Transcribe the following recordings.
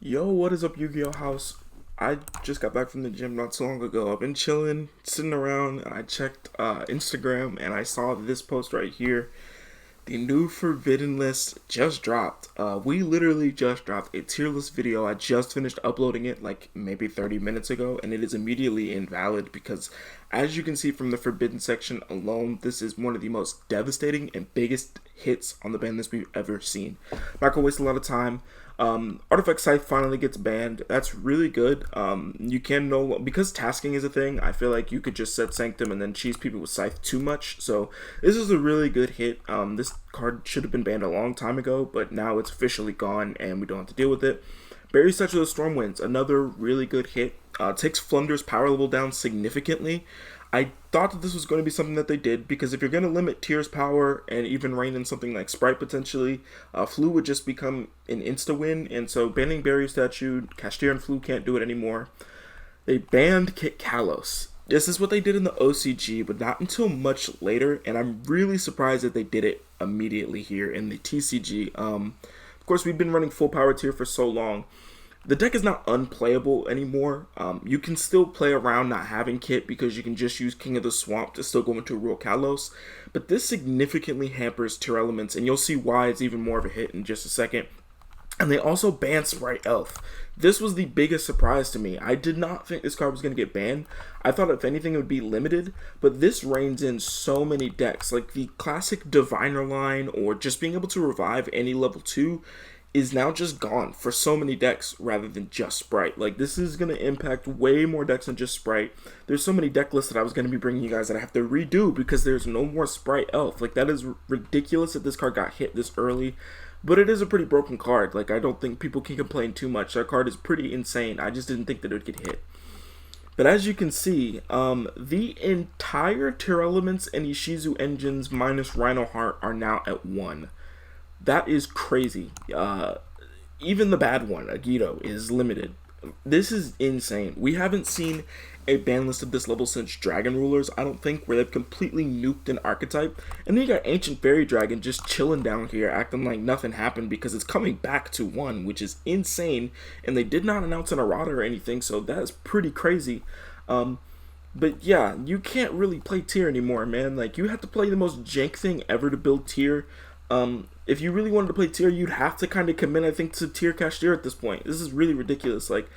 Yo, what is up, Yu-Gi-Oh house? I just got back from the gym not so long ago. I've been chilling, sitting around, and I checked Instagram, and I saw this post right here. The new Forbidden list just dropped. We literally just dropped a tier list video. I just finished uploading it like maybe 30 minutes ago, and it is immediately invalid because, as you can see from the Forbidden section alone, this is one of the most devastating and biggest hits on the ban list we've ever seen. Not gonna waste a lot of time. Artifact Scythe finally gets banned. That's really good. You can because tasking is a thing. I feel like you could just set Sanctum and then cheese people with Scythe too much. So this is a really good hit. This card should have been banned a long time ago, but now it's officially gone and we don't have to deal with it. Barry Statue of the Stormwinds, another really good hit. Takes Flunder's power level down significantly. I thought that this was going to be something that they did, because if you're going to limit Tyr's power and even rein in something like Sprite potentially, Flu would just become an insta-win, and so banning Barry Statue, Cashier and Flu can't do it anymore. They banned Kit Kalos. This is what they did in the OCG, but not until much later, and I'm really surprised that they did it immediately here in the TCG. Of course, we've been running full power tier for so long. The deck is not unplayable anymore. You can still play around not having Kit because you can just use King of the Swamp to still go into Real Kalos. But this significantly hampers tier elements, and you'll see why it's even more of a hit in just a second. And they also banned Sprite Elf. This was the biggest surprise to me. I did not think this card was going to get banned. I thought if anything it would be limited, but this reigns in so many decks. Like the classic Diviner line or just being able to revive any level 2 is now just gone for so many decks rather than just Sprite. Like, this is going to impact way more decks than just Sprite. There's so many deck lists that I was going to be bringing you guys that I have to redo because there's no more Sprite Elf. Like, that is ridiculous that this card got hit this early, but it is a pretty broken card. Like, I don't think people can complain too much. That card is pretty insane. I just didn't think that it would get hit. But as you can see, the entire Tier Elements and Ishizu engines minus Rhino Heart are now at 1. That is crazy. Even the bad one, Agito, is limited. This is insane. We haven't seen a ban list of this level since Dragon Rulers, I don't think, where they've completely nuked an archetype. And then you got Ancient Fairy Dragon just chilling down here, acting like nothing happened because it's coming back to 1, which is insane. And they did not announce an errata or anything, so that is pretty crazy. But yeah, you can't really play tier anymore, man. Like, you have to play the most jank thing ever to build tier. If you really wanted to play tier, you'd have to kind of commit, I think, to tier Cashier at this point. This is really ridiculous. Like,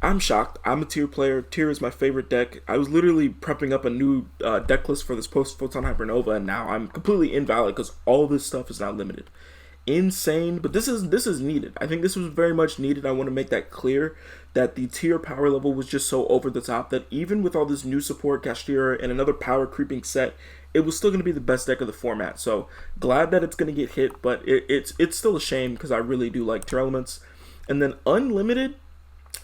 I'm shocked. I'm a tier player. Tier is my favorite deck. I was literally prepping up a new deck list for this post-Photon Hypernova, and now I'm completely invalid because all this stuff is now limited. Insane, but this is needed. I think this was very much needed. I want to make that clear that the tier power level was just so over the top that even with all this new support, Cashier, and another power creeping set, it was still going to be the best deck of the format. So glad that it's going to get hit, but it's still a shame because I really do like tier elements. And then unlimited,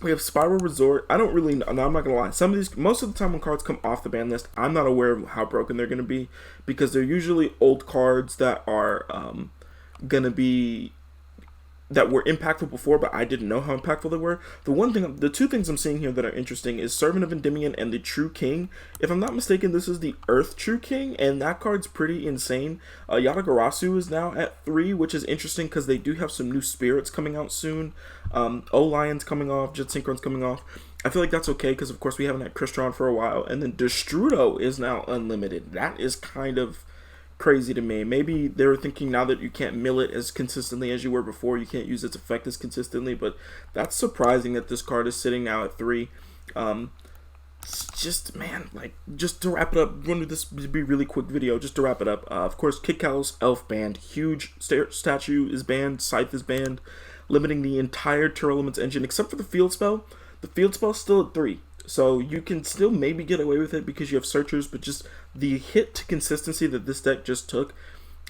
we have Spiral Resort. I don't really know. I'm not going to lie. Some of these, most of the time when cards come off the ban list, I'm not aware of how broken they're going to be because they're usually old cards that are going to be that were impactful before, but I didn't know how impactful they were. The two things I'm seeing here that are interesting is Servant of Endymion and the True King. If I'm not mistaken, this is the Earth True King, and that card's pretty insane. Yatagarasu is now at 3, which is interesting because they do have some new spirits coming out soon. O-Lion's coming off, Jet Synchron's coming off. I feel like that's okay because, of course, we haven't had Crystron for a while. And then Destrudo is now unlimited. That is kind of crazy to me. Maybe they were thinking now that you can't mill it as consistently as you were before, you can't use its effect as consistently, but that's surprising that this card is sitting now at 3. Just, man, like, just to wrap it up, I'm going to this be a really quick video, just to wrap it up. Of course, Kit Kalos Elf banned, Huge Statue is banned, Scythe is banned, limiting the entire Tier Elements engine, except for the Field Spell. The Field Spell's still at 3. So you can still maybe get away with it because you have searchers, but just the hit to consistency that this deck just took,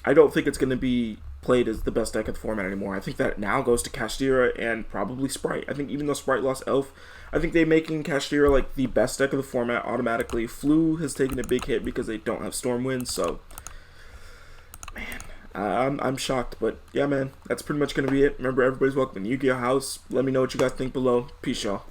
I don't think it's going to be played as the best deck of the format anymore. I think that now goes to Kashtira and probably Sprite. I think even though Sprite lost Elf, I think they're making Kashtira like the best deck of the format automatically. Flu has taken a big hit because they don't have Stormwind, so man, I'm shocked. But yeah, man, that's pretty much going to be it. Remember, everybody's welcome in Yu-Gi-Oh house. Let me know what you guys think below. Peace, y'all.